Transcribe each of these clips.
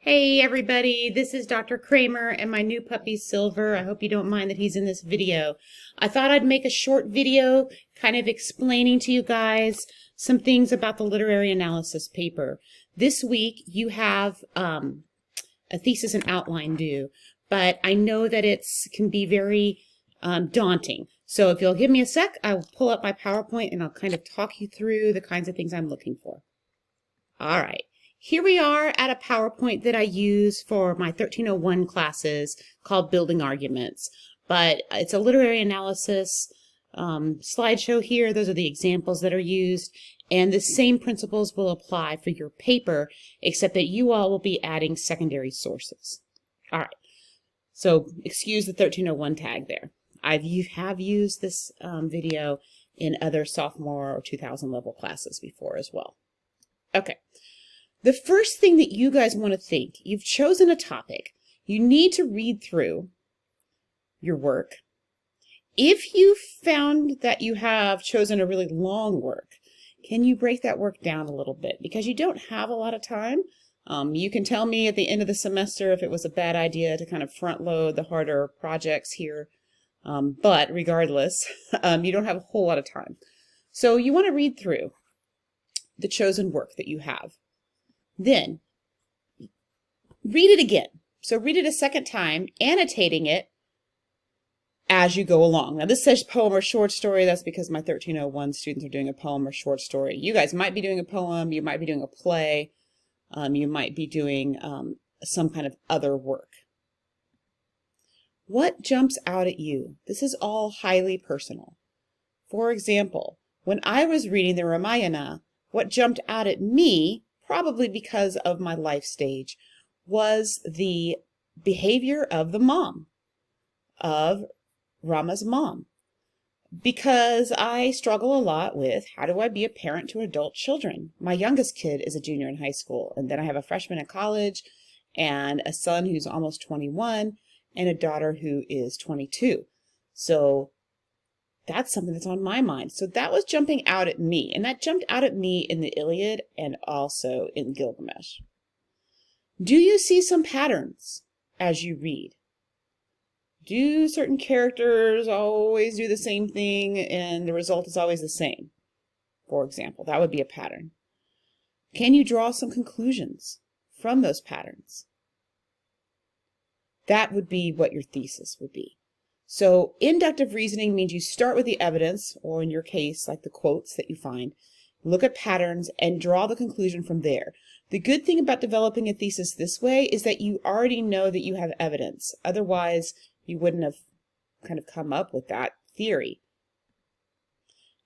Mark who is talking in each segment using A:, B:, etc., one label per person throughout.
A: Hey everybody, this is Dr. Kramer and my new puppy Silver. I hope you don't mind that he's in this video. I thought I'd make a short video kind of explaining to you guys some things about the literary analysis paper. This week you have a thesis and outline due, but I know that it can be very daunting. So if you'll give me a sec, I will pull up my PowerPoint and I'll kind of talk you through the kinds of things I'm looking for. All right. Here we are at a PowerPoint that I use for my 1301 classes called Building Arguments. But it's a literary analysis slideshow here. Those are the examples that are used. And the same principles will apply for your paper, except that you all will be adding secondary sources. All right. So excuse the 1301 tag there. I have used this video in other sophomore or 2000 level classes before as well. Okay. The first thing that you guys want to think, you've chosen a topic. You need to read through your work. If you found that you have chosen a really long work, can you break that work down a little bit? Because you don't have a lot of time. You can tell me at the end of the semester if it was a bad idea to kind of front load the harder projects here. But regardless, you don't have a whole lot of time. So you want to read through the chosen work that you have. Then, read it again. So read it a second time, annotating it as you go along. Now this says poem or short story. That's because my 1301 students are doing a poem or short story. You guys might be doing a poem, you might be doing a play, you might be doing some kind of other work. What jumps out at you? This is all highly personal. For example, when I was reading the Ramayana, what jumped out at me, probably because of my life stage, was the behavior of the mom, of Rama's mom. Because I struggle a lot with how do I be a parent to adult children? My youngest kid is a junior in high school, and then I have a freshman in college, and a son who's almost 21, and a daughter who is 22. So that's something that's on my mind. So that was jumping out at me. And that jumped out at me in the Iliad and also in Gilgamesh. Do you see some patterns as you read? Do certain characters always do the same thing and the result is always the same? For example, that would be a pattern. Can you draw some conclusions from those patterns? That would be what your thesis would be. So inductive reasoning means you start with the evidence, or in your case, like the quotes that you find, look at patterns and draw the conclusion from there. The good thing about developing a thesis this way is that you already know that you have evidence. Otherwise, you wouldn't have kind of come up with that theory.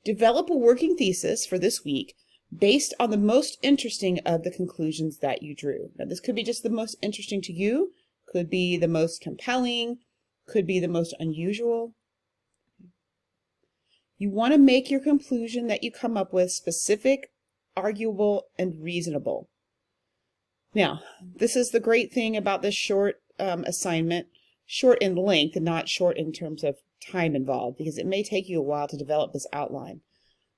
A: Develop a working thesis for this week based on the most interesting of the conclusions that you drew. Now, this could be just the most interesting to you, could be the most compelling, could be the most unusual. You want to make your conclusion that you come up with specific, arguable, and reasonable. Now, this is the great thing about this short assignment, short in length and not short in terms of time involved, because it may take you a while to develop this outline.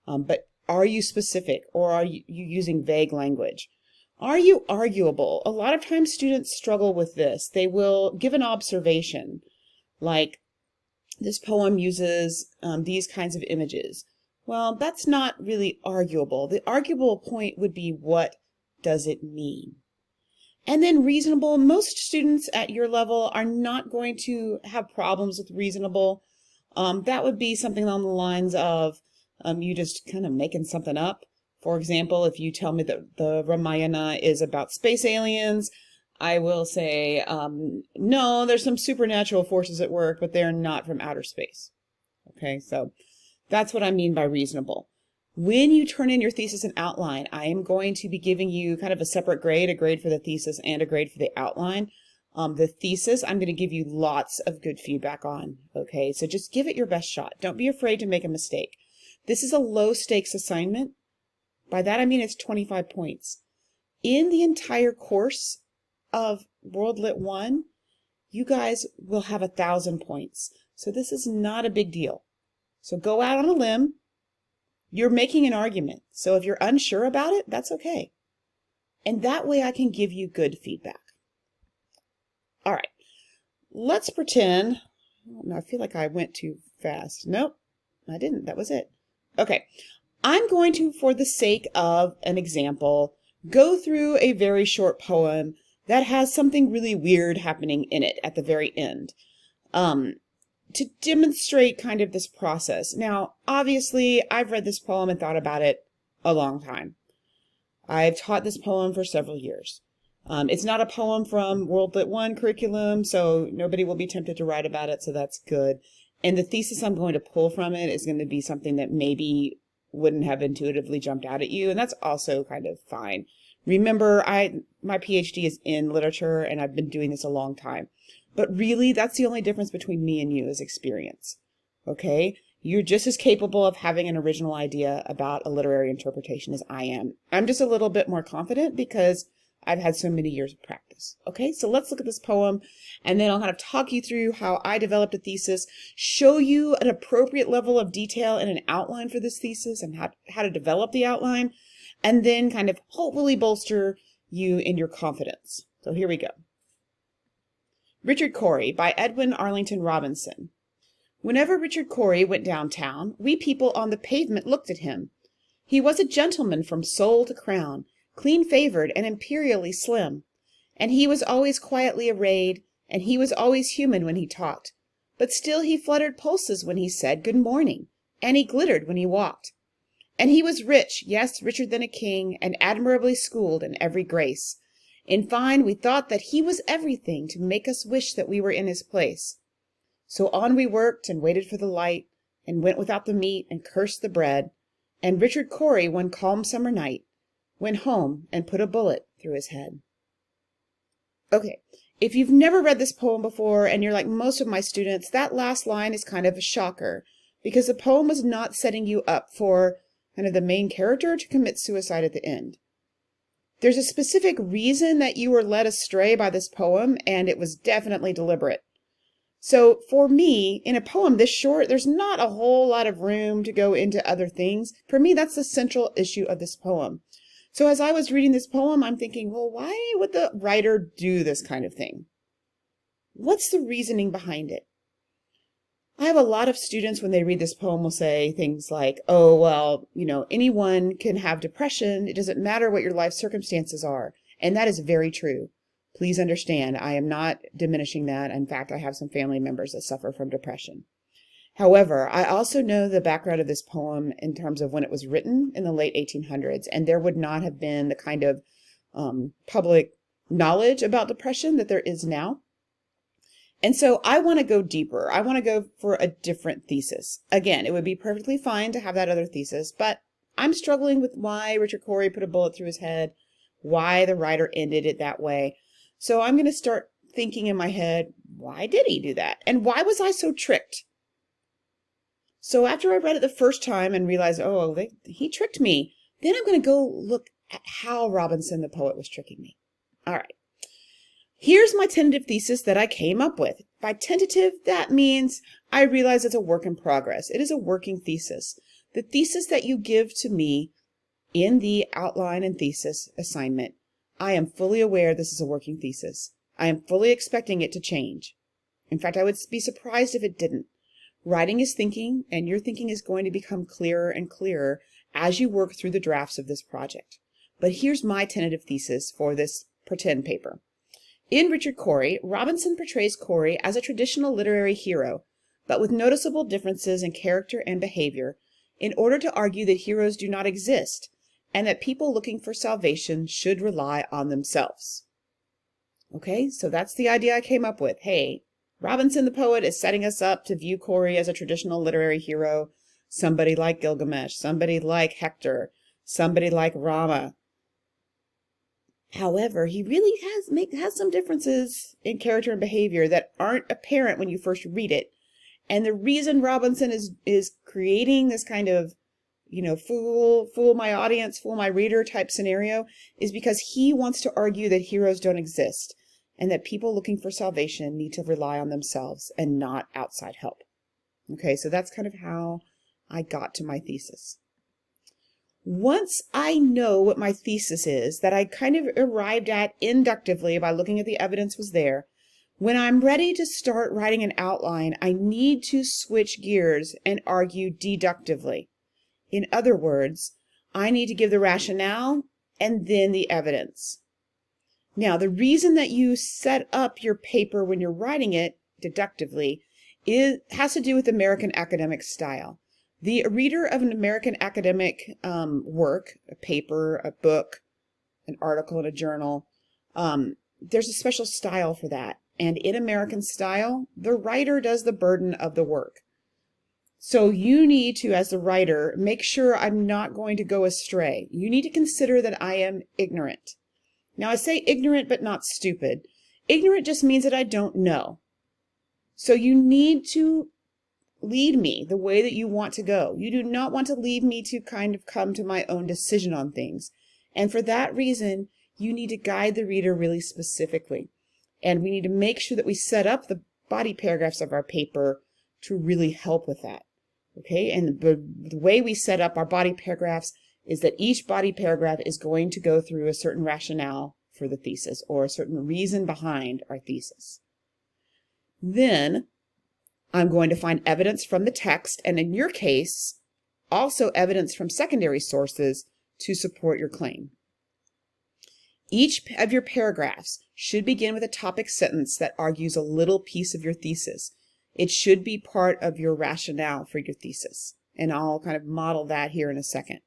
A: But are you specific, or are you using vague language? Are you arguable? A lot of times students struggle with this. They will give an observation, like this poem uses these kinds of images. Well, that's not really arguable. The arguable point would be, what does it mean? And then reasonable. Most students at your level are not going to have problems with reasonable. That would be something along the lines of you just kind of making something up. For example, if you tell me that the Ramayana is about space aliens, I will say, no, there's some supernatural forces at work, but they're not from outer space. Okay, so that's what I mean by reasonable. When you turn in your thesis and outline, I am going to be giving you kind of a separate grade, a grade for the thesis and a grade for the outline. The thesis, I'm going to give you lots of good feedback on. Okay, so just give it your best shot. Don't be afraid to make a mistake. This is a low stakes assignment. By that I mean it's 25 points. In the entire course of World Lit 1, you guys will have 1,000 points. So this is not a big deal. So go out on a limb. You're making an argument. So if you're unsure about it, that's okay. And that way I can give you good feedback. All right, let's pretend, no, I feel like I went too fast. Nope, I didn't. That was it. Okay, I'm going to, for the sake of an example, go through a very short poem that has something really weird happening in it at the very end, to demonstrate kind of this process. Now, obviously, I've read this poem and thought about it a long time. I've taught this poem for several years. It's not a poem from World Lit 1 curriculum, so nobody will be tempted to write about it, so that's good. And the thesis I'm going to pull from it is going to be something that maybe wouldn't have intuitively jumped out at you, and that's also kind of fine. Remember, my PhD is in literature, and I've been doing this a long time. But really, that's the only difference between me and you is experience. Okay? You're just as capable of having an original idea about a literary interpretation as I am. I'm just a little bit more confident because I've had so many years of practice. Okay, so let's look at this poem, and then I'll kind of talk you through how I developed a thesis, show you an appropriate level of detail and an outline for this thesis and how to develop the outline, and then kind of hopefully bolster you in your confidence. So here we go. Richard Cory by Edwin Arlington Robinson. Whenever Richard Cory went downtown, we people on the pavement looked at him. He was a gentleman from sole to crown, clean-favored and imperially slim. And he was always quietly arrayed, and he was always human when he talked. But still he fluttered pulses when he said good morning, and he glittered when he walked. And he was rich, yes, richer than a king, and admirably schooled in every grace. In fine, we thought that he was everything to make us wish that we were in his place. So on we worked and waited for the light, and went without the meat and cursed the bread. And Richard Cory, one calm summer night, went home and put a bullet through his head. Okay, if you've never read this poem before, and you're like most of my students, that last line is kind of a shocker, because the poem was not setting you up for kind of the main character to commit suicide at the end. There's a specific reason that you were led astray by this poem, and it was definitely deliberate. So for me, in a poem this short, there's not a whole lot of room to go into other things. For me, that's the central issue of this poem. So as I was reading this poem, I'm thinking, well, why would the writer do this kind of thing? What's the reasoning behind it? I have a lot of students when they read this poem will say things like, oh, well, anyone can have depression. It doesn't matter what your life circumstances are. And that is very true. Please understand, I am not diminishing that. In fact, I have some family members that suffer from depression. However, I also know the background of this poem in terms of when it was written in the late 1800s, and there would not have been the kind of public knowledge about depression that there is now. And so I want to go deeper. I want to go for a different thesis. Again, it would be perfectly fine to have that other thesis, but I'm struggling with why Richard Cory put a bullet through his head, why the writer ended it that way. So I'm going to start thinking in my head, why did he do that? And why was I so tricked? So after I read it the first time and realized, oh, he tricked me, then I'm going to go look at how Robinson the poet was tricking me. All right. Here's my tentative thesis that I came up with. By tentative, that means I realize it's a work in progress. It is a working thesis. The thesis that you give to me in the outline and thesis assignment, I am fully aware this is a working thesis. I am fully expecting it to change. In fact, I would be surprised if it didn't. Writing is thinking, and your thinking is going to become clearer and clearer as you work through the drafts of this project. But here's my tentative thesis for this pretend paper. In Richard Cory, Robinson portrays Cory as a traditional literary hero, but with noticeable differences in character and behavior, in order to argue that heroes do not exist, and that people looking for salvation should rely on themselves. Okay, so that's the idea I came up with. Hey, Robinson the poet is setting us up to view Cory as a traditional literary hero, somebody like Gilgamesh, somebody like Hector, somebody like Rama. However, he really has some differences in character and behavior that aren't apparent when you first read it. And the reason Robinson is creating this kind of, fool my audience, fool my reader type scenario is because he wants to argue that heroes don't exist and that people looking for salvation need to rely on themselves and not outside help. Okay, so that's kind of how I got to my thesis. Once I know what my thesis is, that I kind of arrived at inductively by looking at the evidence was there,
B: When I'm ready to start writing an outline, I need to switch gears and argue deductively. In other words, I need to give the rationale and then the evidence. Now, the reason that you set up your paper when you're writing it deductively has to do with American academic style. The reader of an American academic work, a paper, a book, an article in a journal, there's a special style for that. And in American style, the writer does the burden of the work. So you need to, as the writer, make sure I'm not going to go astray. You need to consider that I am ignorant. Now, I say ignorant but not stupid. Ignorant just means that I don't know. So you need to lead me the way that you want to go. You do not want to leave me to kind of come to my own decision on things. And for that reason, you need to guide the reader really specifically. And we need to make sure that we set up the body paragraphs of our paper to really help with that. Okay, and the way we set up our body paragraphs is that each body paragraph is going to go through a certain rationale for the thesis or a certain reason behind our thesis. Then I'm going to find evidence from the text, and in your case, also evidence from secondary sources to support your claim. Each of your paragraphs should begin with a topic sentence that argues a little piece of your thesis. It should be part of your rationale for your thesis, and I'll kind of model that here in a second.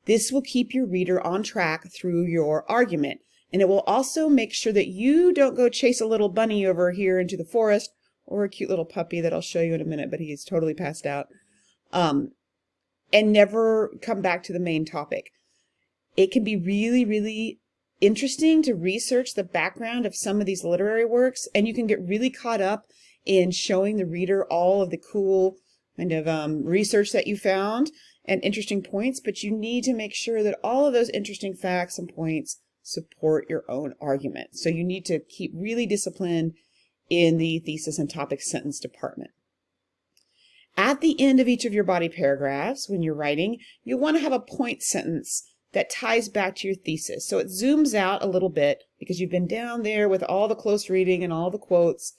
B: This will keep your reader on track through your argument, and it will also make sure that you don't go chase a little bunny over here into the forest, or a cute little puppy that I'll show you in a minute, but he's totally passed out, and never come back to the main topic. It can be really, really interesting to research the background of some of these literary works, and you can get really caught up in showing the reader all of the cool kind of research that you found and interesting points, but you need to make sure that all of those interesting facts and points support your own argument. So you need to keep really disciplined in the thesis and topic sentence department. At the end of each of your body paragraphs, when you're writing, you'll want to have a point sentence that ties back to your thesis. So it zooms out a little bit because you've been down there with all the close reading and all the quotes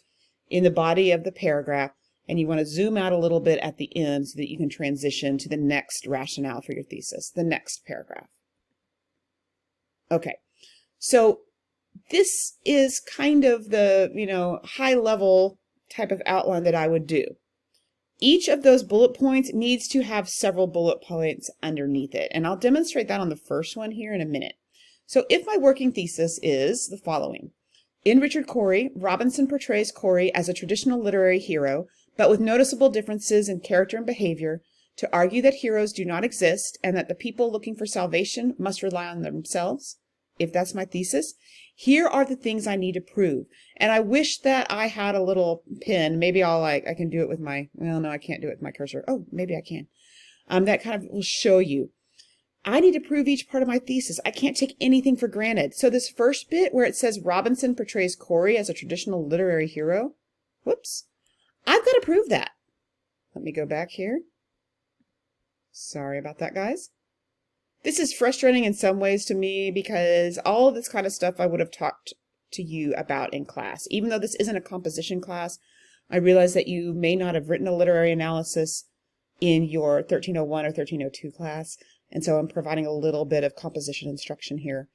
B: in the body of the paragraph, and you want to zoom out a little bit at the end so that you can transition to the next rationale for your thesis, the next paragraph. Okay, so this is kind of the, high level type of outline that I would do. Each of those bullet points needs to have several bullet points underneath it, and I'll demonstrate that on the first one here in a minute. So if my working thesis is the following: in Richard Cory, Robinson portrays Cory as a traditional literary hero, but with noticeable differences in character and behavior, to argue that heroes do not exist and that the people looking for salvation must rely on themselves. If that's my thesis, here are the things I need to prove. And I wish that I had a little pen. Maybe I can do it with my, well, no, I can't do it with my cursor. Oh, maybe I can. That kind of will show you. I need to prove each part of my thesis. I can't take anything for granted. So this first bit where it says Robinson portrays Cory as a traditional literary hero, whoops, I've got to prove that. Let me go back here. Sorry about that, guys. This is frustrating in some ways to me because all of this kind of stuff I would have talked to you about in class. Even though this isn't a composition class, I realize that you may not have written a literary analysis in your 1301 or 1302 class, and so I'm providing a little bit of composition instruction here.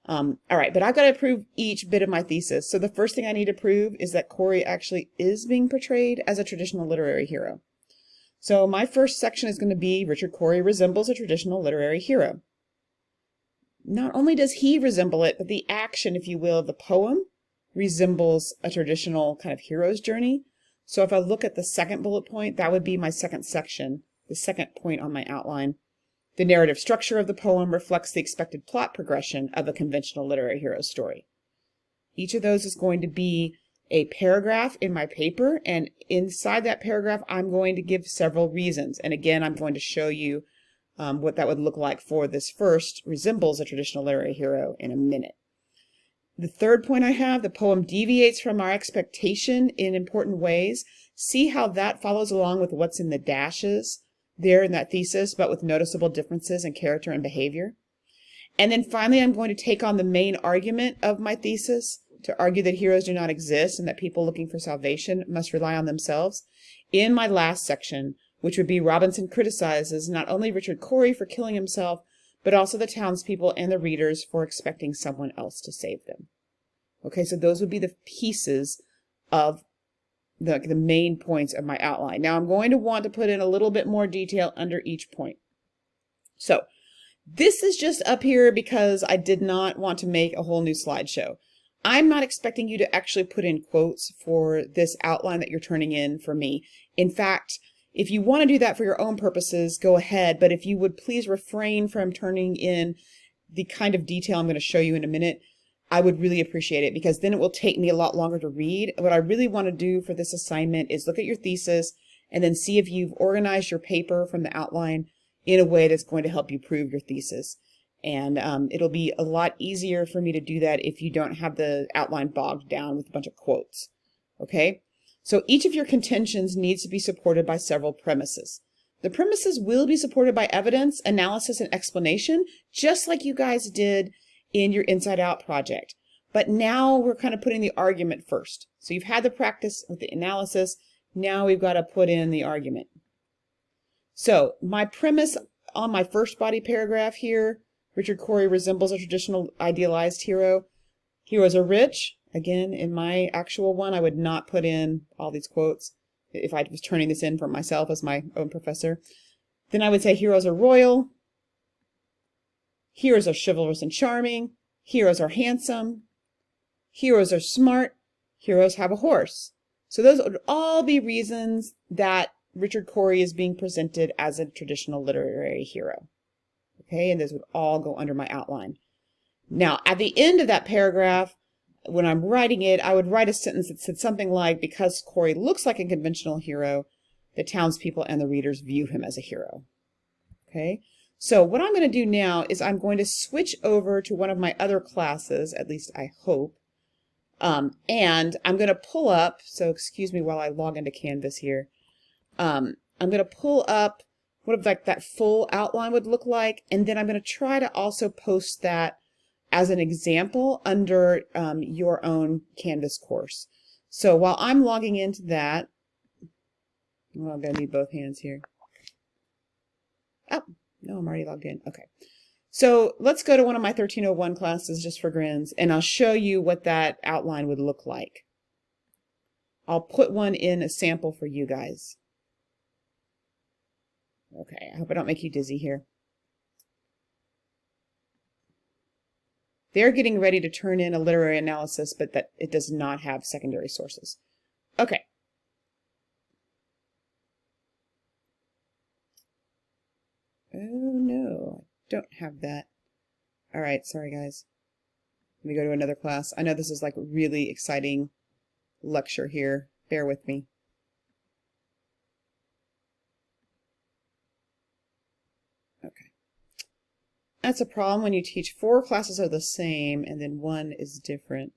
B: All right, but I've got to prove each bit of my thesis. So the first thing I need to prove is that Cory actually is being portrayed as a traditional literary hero. So my first section is going to be Richard Cory resembles a traditional literary hero. Not only does he resemble it, but the action, if you will, of the poem resembles a traditional kind of hero's journey. So if I look at the second bullet point, that would be my second section, the second point on my outline. The narrative structure of the poem reflects the expected plot progression of a conventional literary hero story. Each of those is going to be a paragraph in my paper, and inside that paragraph, I'm going to give several reasons. And again, I'm going to show you what that would look like for this first resembles a traditional literary hero in a minute. The third point I have, the poem deviates from our expectation in important ways. See how that follows along with what's in the dashes there in that thesis, but with noticeable differences in character and behavior. And then finally, I'm going to take on the main argument of my thesis to argue that heroes do not exist and that people looking for salvation must rely on themselves. In my last section, which would be Robinson criticizes not only Richard Cory for killing himself, but also the townspeople and the readers for expecting someone else to save them. Okay, so those would be the pieces of the main points of my outline. Now I'm going to want to put in a little bit more detail under each point. So this is just up here because I did not want to make a whole new slideshow. I'm not expecting you to actually put in quotes for this outline that you're turning in for me. In fact, if you want to do that for your own purposes, go ahead. But if you would please refrain from turning in the kind of detail I'm going to show you in a minute, I would really appreciate it, because then it will take me a lot longer to read. What I really want to do for this assignment is look at your thesis and then see if you've organized your paper from the outline in a way that's going to help you prove your thesis. And it'll be a lot easier for me to do that if you don't have the outline bogged down with a bunch of quotes. Okay? So each of your contentions needs to be supported by several premises. The premises will be supported by evidence, analysis, and explanation, just like you guys did in your Inside Out project. But now we're kind of putting the argument first. So you've had the practice with the analysis. Now we've got to put in the argument. So my premise on my first body paragraph here, Richard Cory resembles a traditional idealized hero. Heroes are rich. Again, in my actual one, I would not put in all these quotes if I was turning this in for myself as my own professor. Then I would say heroes are royal. Heroes are chivalrous and charming. Heroes are handsome. Heroes are smart. Heroes have a horse. So those would all be reasons that Richard Cory is being presented as a traditional literary hero. Okay, and those would all go under my outline. Now, at the end of that paragraph, when I'm writing it, I would write a sentence that said something like, because Cory looks like a conventional hero, the townspeople and the readers view him as a hero. Okay, so what I'm going to do now is I'm going to switch over to one of my other classes, at least I hope, and I'm going to pull up, so excuse me while I log into Canvas here, I'm going to pull up what like that full outline would look like, and then I'm going to try to also post that as an example under your own Canvas course. So while I'm logging into that, well, I'm going to need both hands here. Oh, no, I'm already logged in. Okay. So let's go to one of my 1301 classes just for grins, and I'll show you what that outline would look like. I'll put one in a sample for you guys. Okay, I hope I don't make you dizzy here. They're getting ready to turn in a literary analysis, but that it does not have secondary sources. Okay. Oh no, I don't have that. All right, sorry guys. Let me go to another class. I know this is like a really exciting lecture here. Bear with me. Okay. That's a problem when you teach 4 classes are the same and then one is different.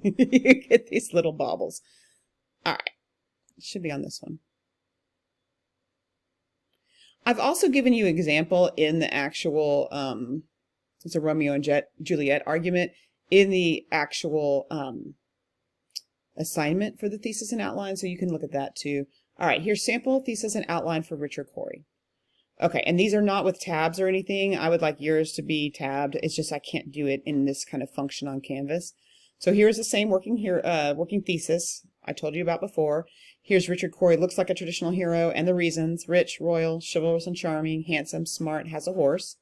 B: You get these little baubles. All right. It should be on this one. I've also given you an example in the actual, it's a Romeo and Juliet argument in the actual assignment for the thesis and outline, so you can look at that too. All right, here's sample thesis and outline for Richard Cory. Okay, and these are not with tabs or anything. I would like yours to be tabbed. It's just I can't do it in this kind of function on Canvas. So here's the same working thesis I told you about before. Here's Richard Cory, looks like a traditional hero, and the reasons: rich, royal, chivalrous and charming, handsome, smart, has a horse.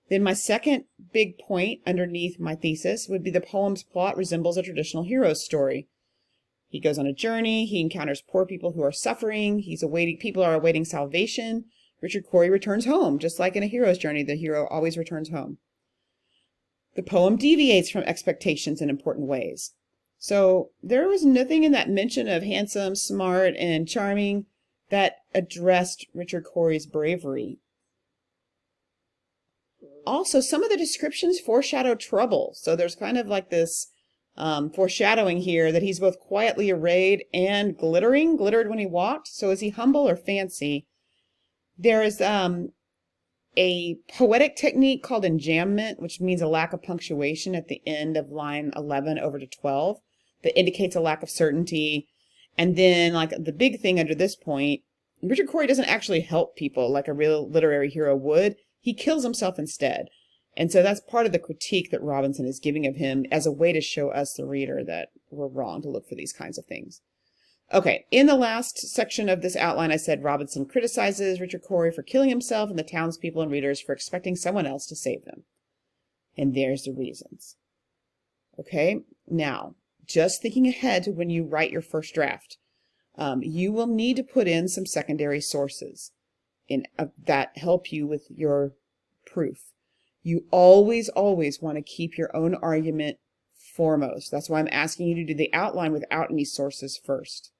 B: Then my second big point underneath my thesis would be the poem's plot resembles a traditional hero's story. He goes on a journey, he encounters poor people who are suffering, people are awaiting salvation. Richard Cory returns home, just like in a hero's journey, the hero always returns home. The poem deviates from expectations in important ways. So there was nothing in that mention of handsome, smart, and charming that addressed Richard Cory's bravery. Also, some of the descriptions foreshadow trouble. So there's kind of like this foreshadowing here that he's both quietly arrayed and glittered when he walked. So is he humble or fancy? There is a a poetic technique called enjambment, which means a lack of punctuation at the end of line 11 over to 12 that indicates a lack of certainty. And then, like, the big thing under this point, Richard Cory doesn't actually help people like a real literary hero would. He kills himself instead. And so that's part of the critique that Robinson is giving of him as a way to show us, the reader, that we're wrong to look for these kinds of things. Okay, in the last section of this outline, I said Robinson criticizes Richard Cory for killing himself and the townspeople and readers for expecting someone else to save them. And there's the reasons. Okay, now, just thinking ahead to when you write your first draft, you will need to put in some secondary sources that help you with your proof. You always want to keep your own argument foremost. That's why I'm asking you to do the outline without any sources first.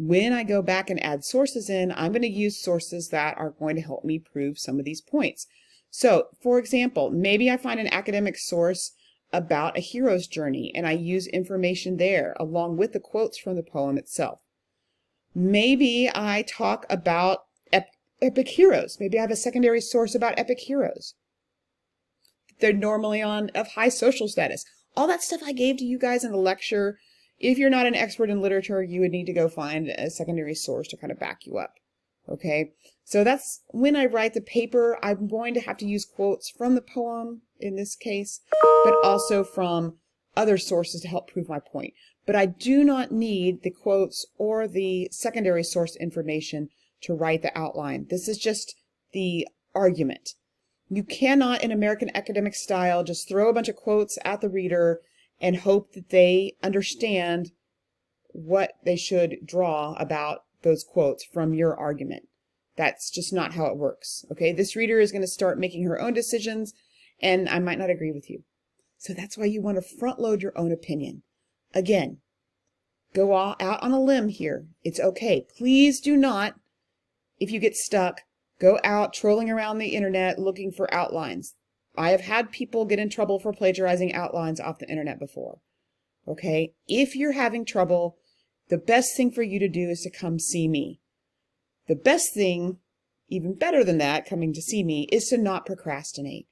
B: When I go back and add sources in, I'm going to use sources that are going to help me prove some of these points. So, for example, maybe I find an academic source about a hero's journey, and I use information there along with the quotes from the poem itself. Maybe I talk about epic heroes. Maybe I have a secondary source about epic heroes. They're normally of high social status. All that stuff I gave to you guys in the lecture. If you're not an expert in literature, you would need to go find a secondary source to kind of back you up. Okay, so that's when I write the paper. I'm going to have to use quotes from the poem in this case, but also from other sources to help prove my point. But I do not need the quotes or the secondary source information to write the outline. This is just the argument. You cannot, in American academic style, just throw a bunch of quotes at the reader and hope that they understand what they should draw about those quotes from your argument. That's just not how it works. Okay, this reader is going to start making her own decisions, and I might not agree with you. So that's why you want to front load your own opinion. Again, go out on a limb here. It's okay. Please do not, if you get stuck, go out trolling around the internet looking for outlines. I have had people get in trouble for plagiarizing outlines off the internet before. Okay? If you're having trouble, the best thing for you to do is to come see me. The best thing, even better than that, coming to see me, is to not procrastinate.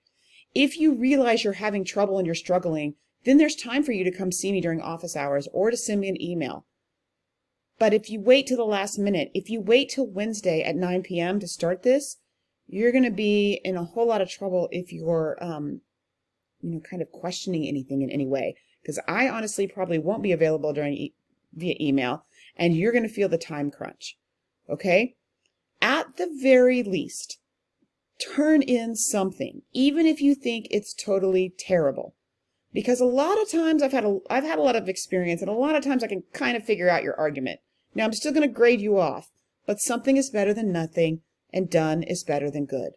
B: If you realize you're having trouble and you're struggling, then there's time for you to come see me during office hours or to send me an email. But if you wait till the last minute, if you wait till Wednesday at 9 p.m. to start this, you're going to be in a whole lot of trouble if you're, kind of questioning anything in any way. Because I honestly probably won't be available via email, and you're going to feel the time crunch. Okay? At the very least, turn in something, even if you think it's totally terrible. Because a lot of times I've had a lot of experience, and a lot of times I can kind of figure out your argument. Now I'm still going to grade you off, but something is better than nothing, and done is better than good.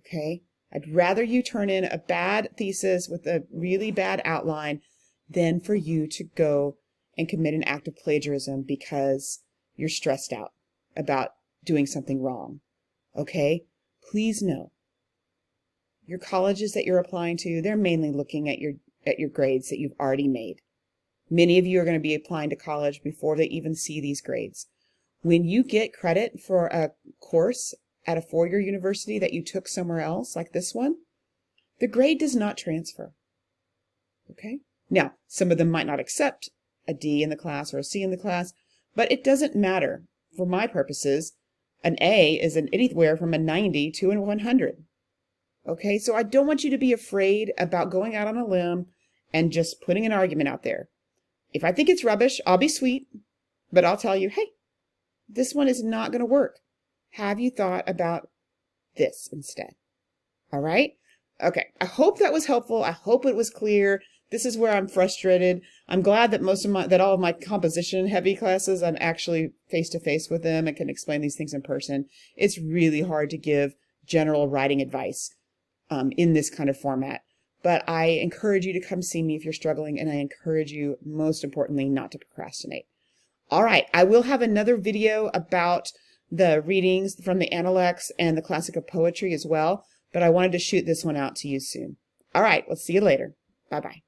B: Okay? I'd rather you turn in a bad thesis with a really bad outline than for you to go and commit an act of plagiarism because you're stressed out about doing something wrong. Okay? Please know, your colleges that you're applying to, they're mainly looking at your grades that you've already made. Many of you are going to be applying to college before they even see these grades. When you get credit for a course at a four-year university that you took somewhere else, like this one, the grade does not transfer. Okay? Now, some of them might not accept a D in the class or a C in the class, but it doesn't matter. For my purposes, an A is anywhere from a 90 to a 100. Okay? So I don't want you to be afraid about going out on a limb and just putting an argument out there. If I think it's rubbish, I'll be sweet, but I'll tell you, hey, this one is not going to work. Have you thought about this instead? All right? Okay. I hope that was helpful. I hope it was clear. This is where I'm frustrated. I'm glad that all of my composition heavy classes, I'm actually face to face with them and can explain these things in person. It's really hard to give general writing advice in this kind of format. But I encourage you to come see me if you're struggling, and I encourage you, most importantly, not to procrastinate. All right, I will have another video about the readings from the Analects and the Classic of Poetry as well, but I wanted to shoot this one out to you soon. All right, we'll see you later. Bye-bye.